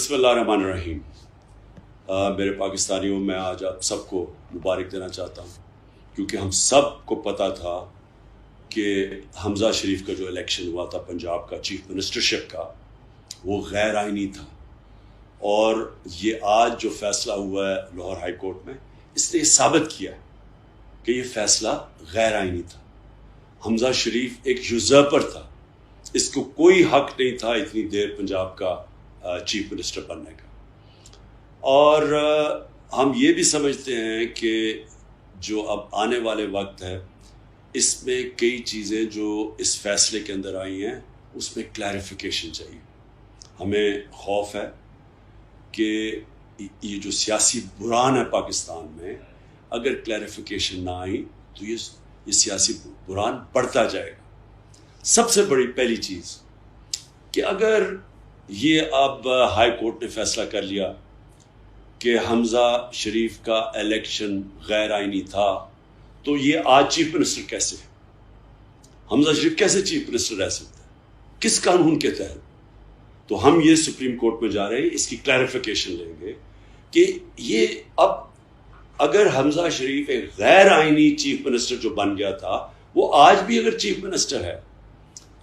बिस्मिल्लाहिर्रहमानिर्रहीम। मेरे पाकिस्तानियों, मैं आज आप सबको मुबारक देना चाहता हूँ, क्योंकि हम सब को पता था कि हमजा शरीफ का जो इलेक्शन हुआ था पंजाब का चीफ मिनिस्टरशिप का, वो गैर आइनी था। और ये आज जो फैसला हुआ है लाहौर हाई कोर्ट में, इसने ये साबित किया कि ये फैसला गैर आइनी था। हमजा शरीफ एक यूजर्पर था, इसको कोई हक नहीं था इतनी देर पंजाब का चीफ मिनिस्टर बनने का। और हम ये भी समझते हैं कि जो अब आने वाले वक्त है, इसमें कई चीज़ें जो इस फैसले के अंदर आई हैं, उसमें क्लैरिफिकेशन चाहिए। हमें खौफ है कि ये जो सियासी बुरान है पाकिस्तान में, अगर क्लैरिफिकेशन ना आई तो ये सियासी बुरान बढ़ता जाएगा। सबसे बड़ी पहली चीज़ कि अगर ये अब हाई कोर्ट ने फैसला कर लिया कि हमजा शरीफ का इलेक्शन गैर आइनी था, तो ये आज चीफ मिनिस्टर कैसे है? हमजा शरीफ कैसे चीफ मिनिस्टर रह सकता है, किस कानून के तहत? तो हम ये सुप्रीम कोर्ट में जा रहे हैं, इसकी क्लैरिफिकेशन लेंगे कि ये अब अगर हमजा शरीफ एक गैर आइनी चीफ मिनिस्टर जो बन गया था, वो आज भी अगर चीफ मिनिस्टर है,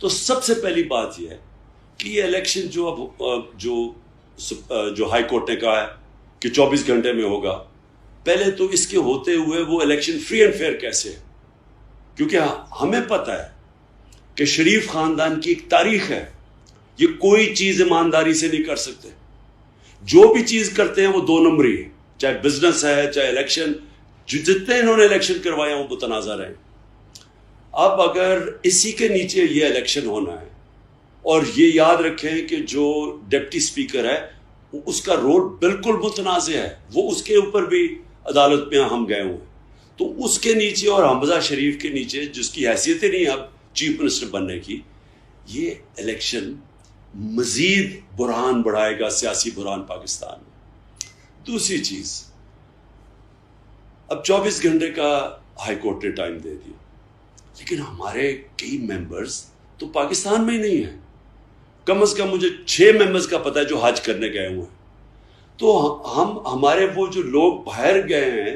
तो सबसे पहली बात यह है कि ये इलेक्शन जो अब जो हाई कोर्ट ने कहा है कि 24 घंटे में होगा, पहले तो इसके होते हुए वो इलेक्शन फ्री एंड फेयर कैसे है? क्योंकि हमें पता है कि शरीफ खानदान की एक तारीख है, ये कोई चीज ईमानदारी से नहीं कर सकते। जो भी चीज करते हैं वो दो नंबरी है, चाहे बिजनेस है चाहे इलेक्शन। जितने इन्होंने इलेक्शन करवाए वो मुतनाज़ा रहे। अब अगर इसी के नीचे ये इलेक्शन होना है, और ये याद रखें कि जो डिप्टी स्पीकर है उसका रोल बिल्कुल मुतनाज़ है, वो उसके ऊपर भी अदालत में हम गए हुए हैं। तो उसके नीचे और हमजा शरीफ के नीचे, जिसकी हैसियत ही नहीं अब चीफ मिनिस्टर बनने की, ये इलेक्शन मजीद बुरहान बढ़ाएगा, सियासी बुरहान पाकिस्तान में। दूसरी चीज, अब 24 घंटे का हाई कोर्ट ने टाइम दे दिया, लेकिन हमारे कई मेंबर्स तो पाकिस्तान में ही नहीं है। कम से कम मुझे 6 मेंबर्स का पता है जो हज करने गए हुए हैं। तो हमारे वो जो लोग बाहर गए हैं,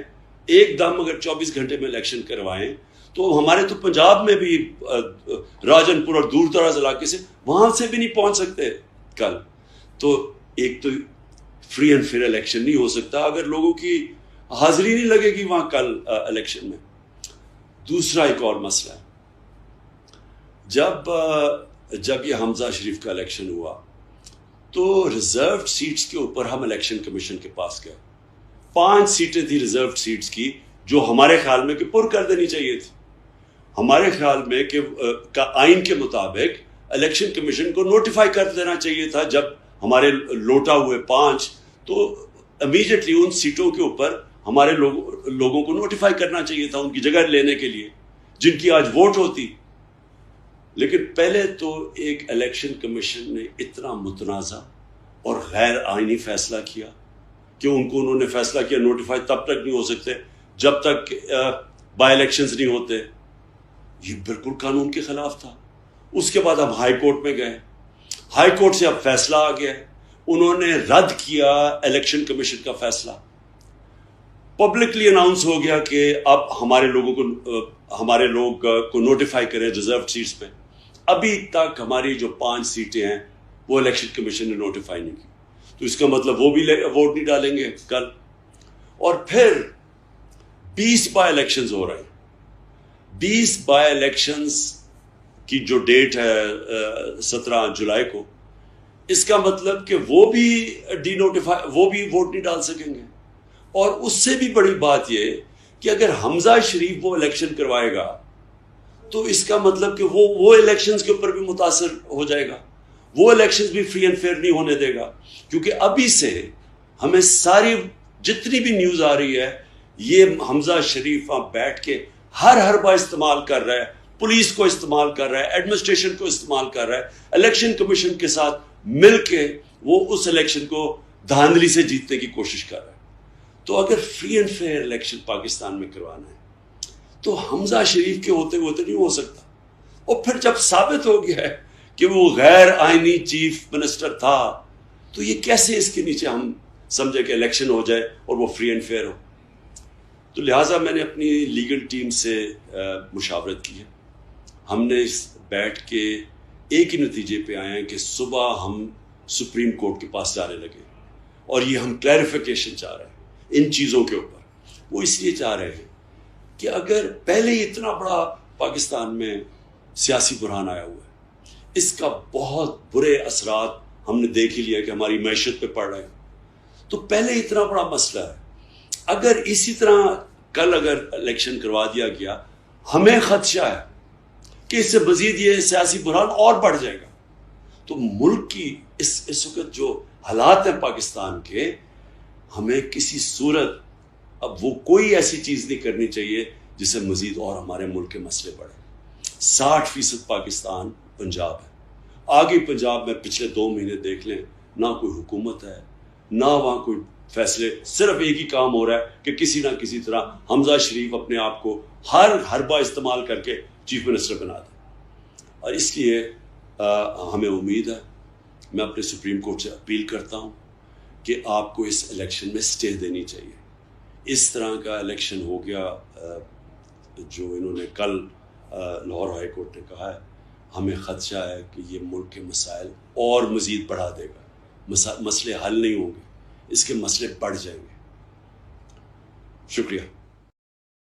एकदम अगर 24 घंटे में इलेक्शन करवाएं, तो हमारे तो पंजाब में भी राजनपुर और दूर दराज इलाके से, वहां से भी नहीं पहुंच सकते कल। तो एक तो फ्री एंड फेयर इलेक्शन नहीं हो सकता अगर लोगों की हाजिरी नहीं लगेगी वहां कल इलेक्शन में। दूसरा एक और मसला है, जब ये हमजा शरीफ का इलेक्शन हुआ तो रिजर्व सीट्स के ऊपर हम इलेक्शन कमीशन के पास गए। 5 सीटें थी रिजर्व सीट्स की, जो हमारे ख्याल में कि पुर कर देनी चाहिए थी। हमारे ख्याल में कि आइन के मुताबिक इलेक्शन कमीशन को नोटिफाई कर देना चाहिए था। जब हमारे लोटा हुए 5, तो इमीडिएटली उन सीटों के ऊपर हमारे लोगों को नोटिफाई करना चाहिए था उनकी जगह लेने के लिए, जिनकी आज वोट होती। लेकिन पहले तो एक इलेक्शन कमीशन ने इतना मुतनाज़ा और गैर आइनी फैसला किया कि उन्होंने फैसला किया नोटिफाई तब तक नहीं हो सकते जब तक बाई इलेक्शंस नहीं होते। ये बिल्कुल कानून के खिलाफ था। उसके बाद हम हाई कोर्ट में गए, हाई कोर्ट से अब फैसला आ गया, उन्होंने रद्द किया इलेक्शन कमीशन का फैसला। पब्लिकली अनाउंस हो गया कि अब हमारे लोग को नोटिफाई करें रिजर्व सीट्स पे। अभी तक हमारी जो 5 सीटें हैं वो इलेक्शन कमीशन ने नोटिफाई नहीं की, तो इसका मतलब वो भी वोट नहीं डालेंगे कल। और फिर 20 बाय इलेक्शंस हो रहे हैं। 20 बाय इलेक्शंस की जो डेट है 17 जुलाई को, इसका मतलब कि वो भी वोट नहीं डाल सकेंगे। और उससे भी बड़ी बात यह कि अगर हमजा शरीफ वो इलेक्शन करवाएगा, तो इसका मतलब कि वो इलेक्शंस के ऊपर भी मुतासर हो जाएगा। वो इलेक्शंस भी फ्री एंड फेयर नहीं होने देगा, क्योंकि अभी से हमें सारी जितनी भी न्यूज़ आ रही है, ये हमजा शरीफ वहाँ बैठ के हर हरबा इस्तेमाल कर रहा है, पुलिस को इस्तेमाल कर रहा है, एडमिनिस्ट्रेशन को इस्तेमाल कर रहा है, इलेक्शन कमीशन के साथ मिल के वो उस इलेक्शन को धांधली से जीतने की कोशिश कर रहा है। तो अगर free and fair election Pakistan में करवाना है, तो हमजा शरीफ के होते हुए तो नहीं हो सकता। और फिर जब साबित हो गया है कि वो गैर आइनी चीफ मिनिस्टर था, تو یہ کیسے اس کے نیچے ہم سمجھے کہ الیکشن ہو جائے اور وہ فری اینڈ فیئر ہو؟ تو لہٰذا میں نے اپنی لیگل ٹیم سے مشاورت کی ہے. ہم نے بیٹھ کے ایک ہی نتیجے پہ آئے ہیں کہ صبح ہم سپریم کورٹ کے پاس جانے لگے اور یہ ہم کلیریفیکیشن چاہ رہے ہیں ان چیزوں کے اوپر. وہ اس لیے چاہ رہے ہیں کہ اگر پہلے ہی اتنا بڑا پاکستان میں سیاسی بحران آیا ہوا ہے, اس کا بہت برے اثرات ہم نے دیکھ ہی لیا کہ ہماری معیشت پہ پڑ رہے ہیں, تو پہلے اتنا بڑا مسئلہ ہے. اگر اسی طرح کل اگر الیکشن کروا دیا گیا, ہمیں خدشہ ہے کہ اس سے مزید یہ سیاسی بحران اور بڑھ جائے گا. تو ملک کی اس وقت جو حالات ہیں پاکستان کے, ہمیں کسی صورت اب وہ کوئی ایسی چیز نہیں کرنی چاہیے جس سے مزید اور ہمارے ملک کے مسئلے بڑھیں. 60% پاکستان پنجاب ہے. آگے پنجاب میں پچھلے 2 مہینے دیکھ لیں, نہ کوئی حکومت ہے, نہ وہاں کوئی فیصلے. صرف ایک ہی کام ہو رہا ہے کہ کسی نہ کسی طرح حمزہ شریف اپنے آپ کو ہر حربہ استعمال کر کے چیف منسٹر بنا دے. اور اس لیے ہمیں امید ہے, میں اپنے سپریم کورٹ سے اپیل کرتا ہوں کہ آپ کو اس الیکشن میں سٹے دینی چاہیے. اس طرح کا الیکشن ہو گیا جو انہوں نے کل لاہور ہائی کورٹ نے کہا ہے, ہمیں خدشہ ہے کہ یہ ملک کے مسائل اور مزید بڑھا دے گا. مسئلے حل نہیں ہوں گے, اس کے مسئلے بڑھ جائیں گے. شکریہ.